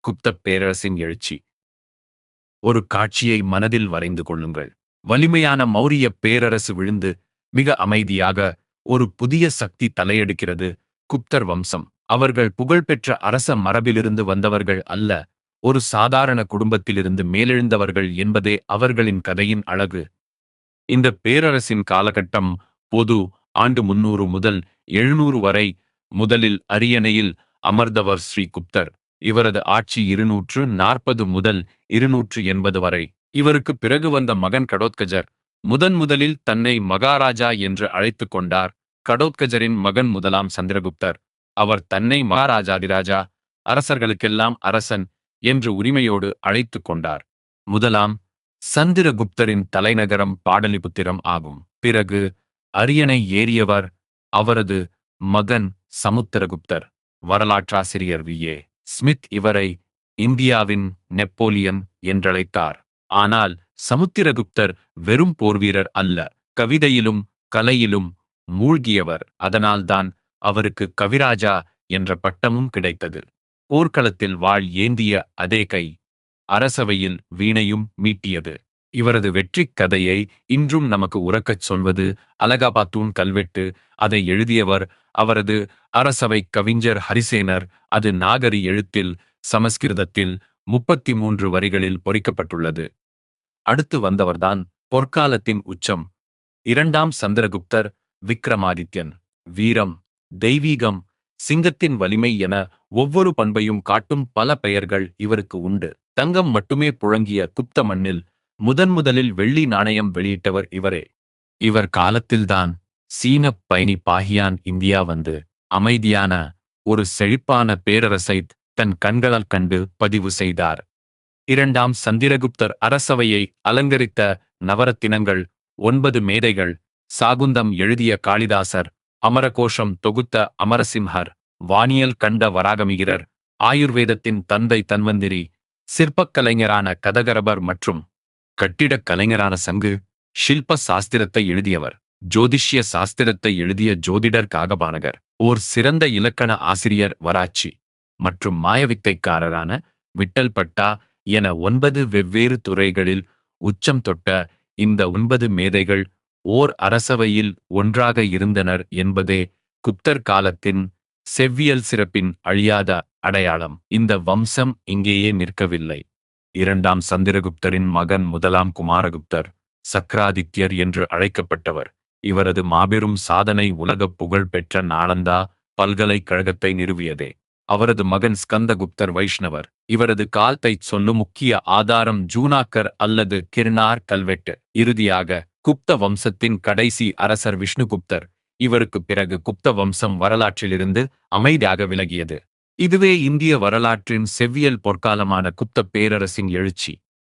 குப்த பேரரசின் எழுச்சி. ஒரு காட்சியை மனதில் வரைந்து கொள்ளுங்கள். வலிமையான மௌரிய பேரரசு விழுந்து மிக அமைதியாக ஒரு புதிய சக்தி தலையெடுக்கிறது. குப்தர் வம்சம். அவர்கள் புகழ்பெற்ற அரச மரபிலிருந்து வந்தவர்கள் அல்ல, ஒரு சாதாரண குடும்பத்திலிருந்து மேலெழுந்தவர்கள் என்பதே அவர்களின் கதையின் அழகு. இந்த பேரரசின் காலகட்டம் பொது ஆண்டு 300 முதல் 700 வரை. முதலில் அரியணையில் அமர்ந்தவர் ஸ்ரீகுப்தர். இவரது ஆட்சி 240 முதல் 280 வரை. இவருக்கு பிறகு வந்த மகன் கடோத்கஜர் முதலில் தன்னை மகாராஜா என்று அழைத்துக் கொண்டார். கடோத்கஜரின் மகன் முதலாம் சந்திரகுப்தர். அவர் தன்னை மகாராஜாதிராஜா, அரசர்களுக்கெல்லாம் அரசன் என்று உரிமையோடு அழைத்துக் கொண்டார். முதலாம் சந்திரகுப்தரின் தலைநகரம் பாடலிபுத்திரம் ஆகும். பிறகு அரியணை ஏறியவர் அவரது மகன் சமுத்திரகுப்தர். வரலாற்றாசிரியர் வி.ஏ. ஸ்மித் இவரை இந்தியாவின் நெப்போலியன் என்றழைத்தார். ஆனால் சமுத்திரகுப்தர் வெறும் போர்வீரர் அல்ல, கவிதையிலும் கலையிலும் மூழ்கியவர். அதனால்தான் அவருக்கு கவிராஜா என்ற பட்டமும் கிடைத்தது. போர்க்களத்தில் வாள் ஏந்திய அதே கை அரசவையில் வீணையும் மீட்டியது. இவரது வெற்றிக் கதையை இன்றும் நமக்கு உரக்கச் சொல்வது அலகாபாத்தூன் கல்வெட்டு. அதை எழுதியவர் அவரது அரசவை கவிஞர் ஹரிசேனர். அது நாகரி எழுத்தில் சமஸ்கிருதத்தில் 33 வரிகளில் பொறிக்கப்பட்டுள்ளது. அடுத்து வந்தவர்தான் பொற்காலத்தின் உச்சம், இரண்டாம் சந்திரகுப்தர். விக்ரமாதித்யன். வீரம், தெய்வீகம், சிங்கத்தின் வலிமை என ஒவ்வொரு பண்பையும் காட்டும் பல பெயர்கள் இவருக்கு உண்டு. தங்கம் மட்டுமே புழங்கிய குப்த மண்ணில் முதலில் வெள்ளி நாணயம் வெளியிட்டவர் இவரே. இவர் காலத்தில்தான் சீன பயணி பாஹியான் இந்தியா வந்து அமைதியான ஒரு செழிப்பான பேரரசை தன் கண்களால் கண்டு பதிவு செய்தார். இரண்டாம் சந்திரகுப்தர் அரசவையை அலங்கரித்த நவரத்தினங்கள், 9 மேதைகள், சாகுந்தம் எழுதிய காளிதாசர், அமரகோஷம் தொகுத்த அமரசிம்ஹர், வானியல் கண்ட வராகமிகிரர், ஆயுர்வேதத்தின் தந்தை தன்வந்திரி, சிற்பக் கலைஞரான கதகரபர் மற்றும் கட்டிடக் கலைஞரான சங்கு, ஷில்ப சாஸ்திரத்தை எழுதியவர், ஜோதிஷ்ய சாஸ்திரத்தை எழுதிய ஜோதிடர் காகபானகர், ஓர் சிறந்த இலக்கண ஆசிரியர் வராச்சி மற்றும் மாயவித்தைக்காரரான விட்டல் பட்டா என 9 வெவ்வேறு துறைகளில் உச்சம் தொட்ட இந்த 9 மேதைகள் ஓர் அரசவையில் ஒன்றாக இருந்தனர் என்பதே குப்தர் காலத்தின் செவ்வியல் சிறப்பின் அழியாத அடையாளம். இந்த வம்சம் இங்கேயே நிற்கவில்லை. இரண்டாம் சந்திரகுப்தரின் மகன் முதலாம் குமாரகுப்தர் சக்ராதித்யர் என்று அழைக்கப்பட்டவர். இவரது மாபெரும் சாதனை உலக புகழ் பெற்ற நாலந்தா பல்கலைக்கழகத்தை நிறுவியதே. அவரது மகன் ஸ்கந்தகுப்தர் வைஷ்ணவர். இவரது காலத்தை சொல்லும் முக்கிய ஆதாரம் ஜூனாக்கர் அல்லது கிர்னார் கல்வெட்டு. இறுதியாக குப்த வம்சத்தின் கடைசி அரசர் விஷ்ணுகுப்தர். இவருக்கு பிறகு குப்த வம்சம் வரலாற்றிலிருந்து அமைதியாக விலகியது. இதுவே இந்திய வரலாற்றின் செவ்வியல் பொற்காலமான குப்த பேரரசின் எழுச்சி.